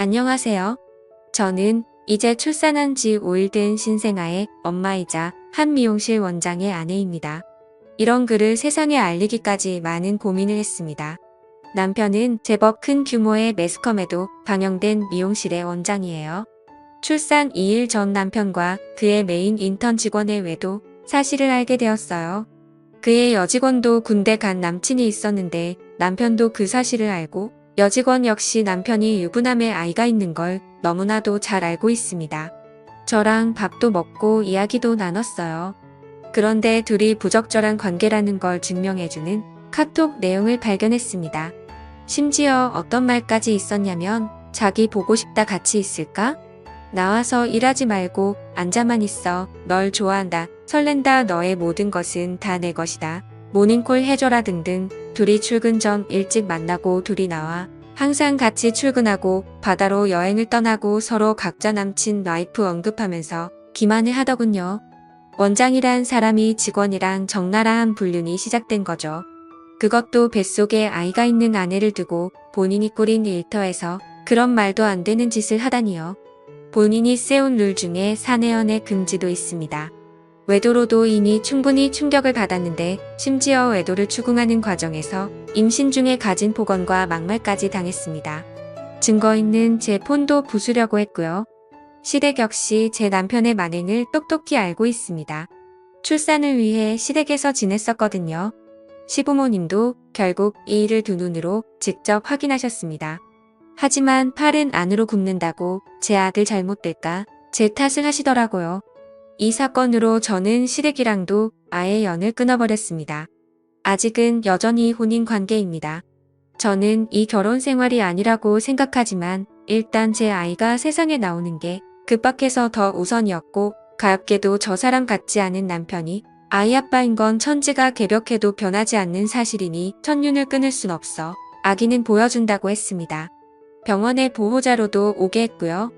안녕하세요. 저는 이제 출산한 지 5일 된 신생아의 엄마이자 한 미용실 원장의 아내입니다. 이런 글을 세상에 알리기까지 많은 고민을 했습니다. 남편은 제법 큰 규모의 매스컴에도 방영된 미용실의 원장이에요. 출산 2일 전 남편과 그의 메인 인턴 직원의 외도 사실을 알게 되었어요. 그의 여직원도 군대 간 남친이 있었는데 남편도 그 사실을 알고 여직원 역시 남편이 유부남의 아이가 있는 걸 너무나도 잘 알고 있습니다. 저랑 밥도 먹고 이야기도 나눴어요. 그런데 둘이 부적절한 관계라는 걸 증명해주는 카톡 내용을 발견했습니다. 심지어 어떤 말까지 있었냐면 자기 보고 싶다 같이 있을까? 나와서 일하지 말고 앉아만 있어. 널 좋아한다. 설렌다. 너의 모든 것은 다 내 것이다. 모닝콜 해줘라 등등. 둘이 출근 전 일찍 만나고 둘이 나와 항상 같이 출근하고 바다로 여행을 떠나고 서로 각자 남친 와이프 언급하면서 기만을 하더군요. 원장이란 사람이 직원이랑 적나라한 불륜이 시작된 거죠. 그것도 뱃속에 아이가 있는 아내를 두고 본인이 꾸린 일터에서 그런 말도 안 되는 짓을 하다니요. 본인이 세운 룰 중에 사내연애 금지도 있습니다. 외도로도 이미 충분히 충격을 받았는데 심지어 외도를 추궁하는 과정에서 임신 중에 가진 폭언과 막말까지 당했습니다. 증거 있는 제 폰도 부수려고 했고요. 시댁 역시 제 남편의 만행을 똑똑히 알고 있습니다. 출산을 위해 시댁에서 지냈었거든요. 시부모님도 결국 이 일을 두 눈으로 직접 확인하셨습니다. 하지만 팔은 안으로 굽는다고 제 아들 잘못될까 제 탓을 하시더라고요. 이 사건으로 저는 시댁이랑도 아예 연을 끊어버렸습니다. 아직은 여전히 혼인 관계입니다. 저는 이 결혼 생활이 아니라고 생각하지만 일단 제 아이가 세상에 나오는 게 급박해서 더 우선이었고 가엾게도 저 사람 같지 않은 남편이 아이 아빠인 건 천지가 개벽해도 변하지 않는 사실이니 첫눈을 끊을 순 없어 아기는 보여준다고 했습니다. 병원의 보호자로도 오게 했고요.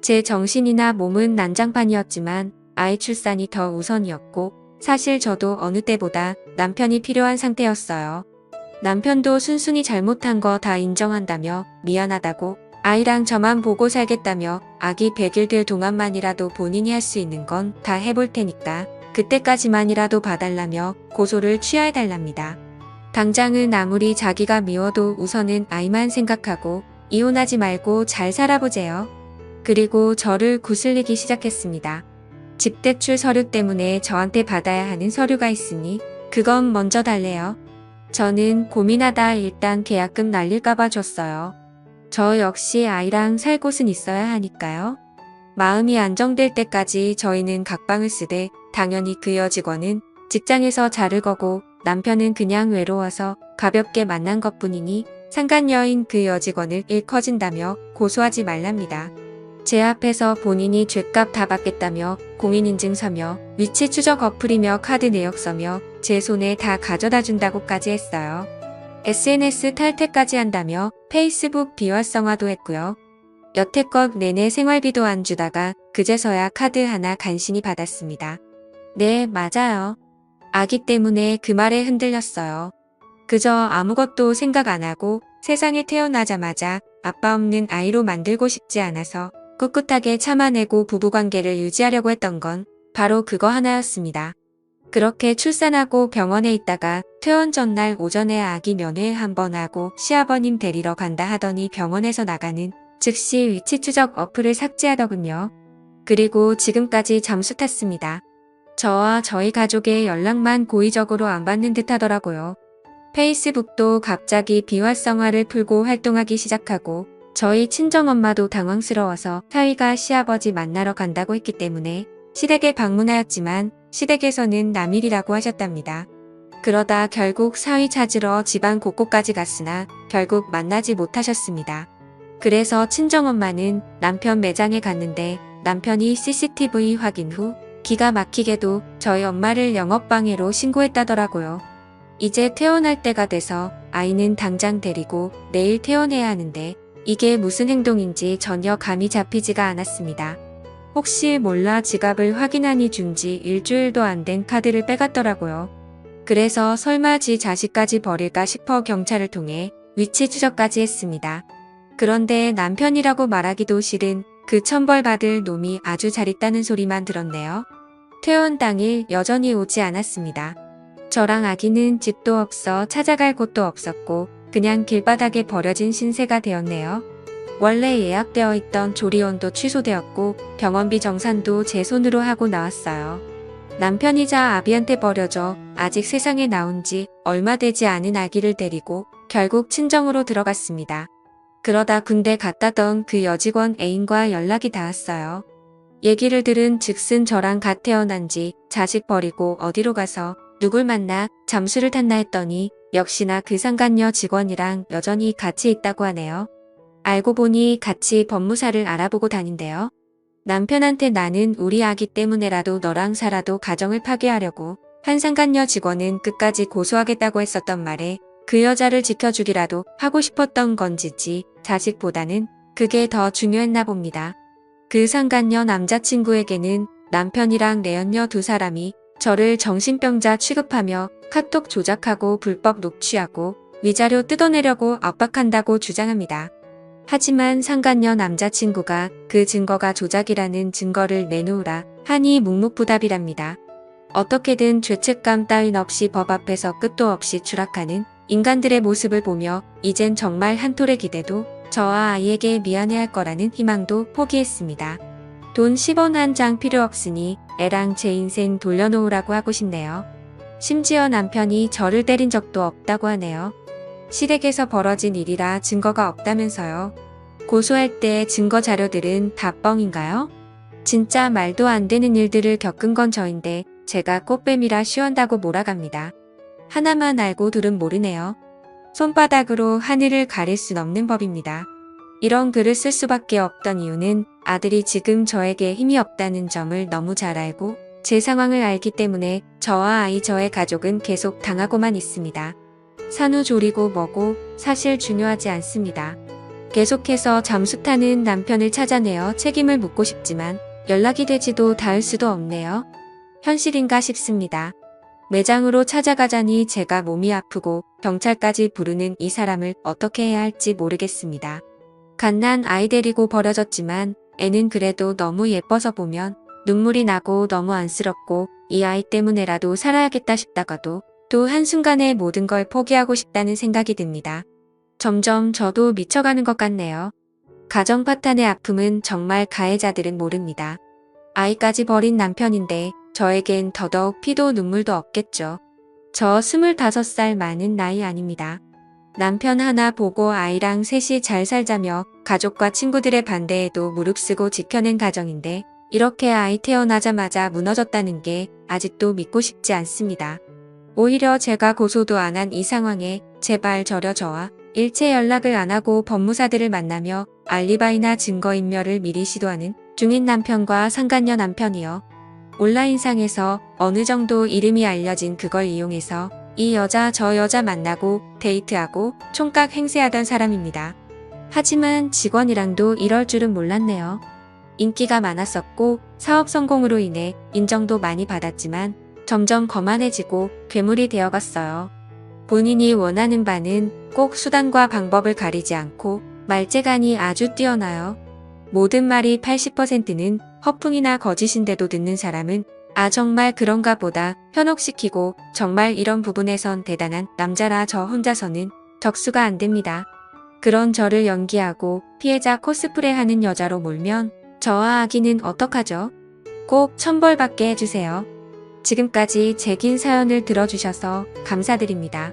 제 정신이나 몸은 난장판이었지만 아이 출산이 더 우선이었고 사실 저도 어느 때보다 남편이 필요한 상태였어요. 남편도 순순히 잘못한 거 다 인정한다며 미안하다고 아이랑 저만 보고 살겠다며 아기 100일 될 동안만이라도 본인이 할 수 있는 건 다 해볼 테니까 그때까지만이라도 봐달라며 고소를 취하해달랍니다. 당장은 아무리 자기가 미워도 우선은 아이만 생각하고 이혼하지 말고 잘 살아보재요. 그리고 저를 구슬리기 시작했습니다. 집대출 서류 때문에 저한테 받아야 하는 서류가 있으니 그건 먼저 달래요. 저는 고민하다 일단 계약금 날릴까봐 줬어요. 저 역시 아이랑 살 곳은 있어야 하니까요. 마음이 안정될 때까지 저희는 각방을 쓰되 당연히 그 여직원은 직장에서 자를 거고 남편은 그냥 외로워서 가볍게 만난 것뿐이니 상간녀인 그 여직원을 일커진다며 고소하지 말랍니다. 제 앞에서 본인이 죗값 다 받겠다며 공인인증서며 위치 추적 어플이며 카드 내역서며 제 손에 다 가져다 준다고까지 했어요. SNS 탈퇴까지 한다며 페이스북 비활성화도 했고요. 여태껏 내내 생활비도 안 주다가 그제서야 카드 하나 간신히 받았습니다. 네, 맞아요. 아기 때문에 그 말에 흔들렸어요. 그저 아무것도 생각 안 하고 세상에 태어나자마자 아빠 없는 아이로 만들고 싶지 않아서 꿋꿋하게 참아내고 부부관계를 유지하려고 했던 건 바로 그거 하나였습니다. 그렇게 출산하고 병원에 있다가 퇴원 전날 오전에 아기 면회 한번 하고 시아버님 데리러 간다 하더니 병원에서 나가는 즉시 위치 추적 어플을 삭제하더군요. 그리고 지금까지 잠수 탔습니다. 저와 저희 가족의 연락만 고의적으로 안 받는 듯 하더라고요. 페이스북도 갑자기 비활성화를 풀고 활동하기 시작하고 저희 친정엄마도 당황스러워서 사위가 시아버지 만나러 간다고 했기 때문에 시댁에 방문하였지만 시댁에서는 남일이라고 하셨답니다. 그러다 결국 사위 찾으러 집안 곳곳까지 갔으나 결국 만나지 못하셨습니다. 그래서 친정엄마는 남편 매장에 갔는데 남편이 CCTV 확인 후 기가 막히게도 저희 엄마를 영업방해로 신고했다더라고요. 이제 퇴원할 때가 돼서 아이는 당장 데리고 내일 퇴원해야 하는데 이게 무슨 행동인지 전혀 감이 잡히지가 않았습니다. 혹시 몰라 지갑을 확인하니 준 지 일주일도 안 된 카드를 빼갔더라고요. 그래서 설마 지 자식까지 버릴까 싶어 경찰을 통해 위치 추적까지 했습니다. 그런데 남편이라고 말하기도 싫은 그 천벌받을 놈이 아주 잘 있다는 소리만 들었네요. 퇴원 당일 여전히 오지 않았습니다. 저랑 아기는 집도 없어 찾아갈 곳도 없었고 그냥 길바닥에 버려진 신세가 되었네요. 원래 예약되어 있던 조리원도 취소되었고 병원비 정산도 제 손으로 하고 나왔어요. 남편이자 아비한테 버려져 아직 세상에 나온 지 얼마 되지 않은 아기를 데리고 결국 친정으로 들어갔습니다. 그러다 군대 갔다던 그 여직원 애인과 연락이 닿았어요. 얘기를 들은 즉슨 저랑 갓 태어난 지 자식 버리고 어디로 가서 누굴 만나 잠수를 탔나 했더니 역시나 그 상간녀 직원이랑 여전히 같이 있다고 하네요. 알고 보니 같이 법무사를 알아보고 다닌대요. 남편한테 나는 우리 아기 때문에라도 너랑 살아도 가정을 파괴하려고 한 상간녀 직원은 끝까지 고소하겠다고 했었던 말에 그 여자를 지켜주기라도 하고 싶었던 건지지 자식보다는 그게 더 중요했나 봅니다. 그 상간녀 남자친구에게는 남편이랑 내연녀 두 사람이 저를 정신병자 취급하며 카톡 조작하고 불법 녹취하고 위자료 뜯어내려고 압박한다고 주장합니다. 하지만 상간녀 남자친구가 그 증거가 조작이라는 증거를 내놓으라 하니 묵묵부답이랍니다. 어떻게든 죄책감 따윈 없이 법 앞에서 끝도 없이 추락하는 인간들의 모습을 보며 이젠 정말 한 톨의 기대도 저와 아이에게 미안해할 거라는 희망도 포기했습니다. 돈 10원 한 장 필요 없으니 애랑 제 인생 돌려놓으라고 하고 싶네요. 심지어 남편이 저를 때린 적도 없다고 하네요. 시댁에서 벌어진 일이라 증거가 없다면서요. 고소할 때 증거 자료들은 다 뻥인가요? 진짜 말도 안 되는 일들을 겪은 건 저인데 제가 꽃뱀이라 쉬운다고 몰아갑니다. 하나만 알고 둘은 모르네요. 손바닥으로 하늘을 가릴 순 없는 법입니다. 이런 글을 쓸 수밖에 없던 이유는 아들이 지금 저에게 힘이 없다는 점을 너무 잘 알고 제 상황을 알기 때문에 저와 아이 저의 가족은 계속 당하고만 있습니다. 산후조리고 뭐고 사실 중요하지 않습니다. 계속해서 잠수 타는 남편을 찾아내어 책임을 묻고 싶지만 연락이 되지도 닿을 수도 없네요. 현실인가 싶습니다. 매장으로 찾아가자니 제가 몸이 아프고 경찰까지 부르는 이 사람을 어떻게 해야 할지 모르겠습니다. 갓난 아이 데리고 버려졌지만 애는 그래도 너무 예뻐서 보면 눈물이 나고 너무 안쓰럽고 이 아이 때문에라도 살아야겠다 싶다가도 또 한순간에 모든 걸 포기하고 싶다는 생각이 듭니다. 점점 저도 미쳐가는 것 같네요. 가정 파탄의 아픔은 정말 가해자들은 모릅니다. 아이까지 버린 남편인데 저에겐 더더욱 피도 눈물도 없겠죠. 저 25살 많은 나이 아닙니다. 남편 하나 보고 아이랑 셋이 잘 살자며 가족과 친구들의 반대에도 무릅쓰고 지켜낸 가정인데 이렇게 아이 태어나자마자 무너졌다는 게 아직도 믿고 싶지 않습니다. 오히려 제가 고소도 안 한 이 상황에 제발 저려 저와 일체 연락을 안 하고 법무사들을 만나며 알리바이나 증거인멸을 미리 시도하는 중인 남편과 상간녀 남편이요. 온라인상에서 어느 정도 이름이 알려진 그걸 이용해서 이 여자 저 여자 만나고 데이트하고 총각 행세하던 사람입니다. 하지만 직원이랑도 이럴 줄은 몰랐네요. 인기가 많았었고 사업 성공으로 인해 인정도 많이 받았지만 점점 거만해지고 괴물이 되어갔어요. 본인이 원하는 바는 꼭 수단과 방법을 가리지 않고 말재간이 아주 뛰어나요. 모든 말이 80%는 허풍이나 거짓인데도 듣는 사람은 아 정말 그런가 보다 현혹시키고 정말 이런 부분에선 대단한 남자라 저 혼자서는 적수가 안 됩니다. 그런 저를 연기하고 피해자 코스프레하는 여자로 몰면 저와 아기는 어떡하죠? 꼭 천벌받게 해주세요. 지금까지 제 긴 사연을 들어주셔서 감사드립니다.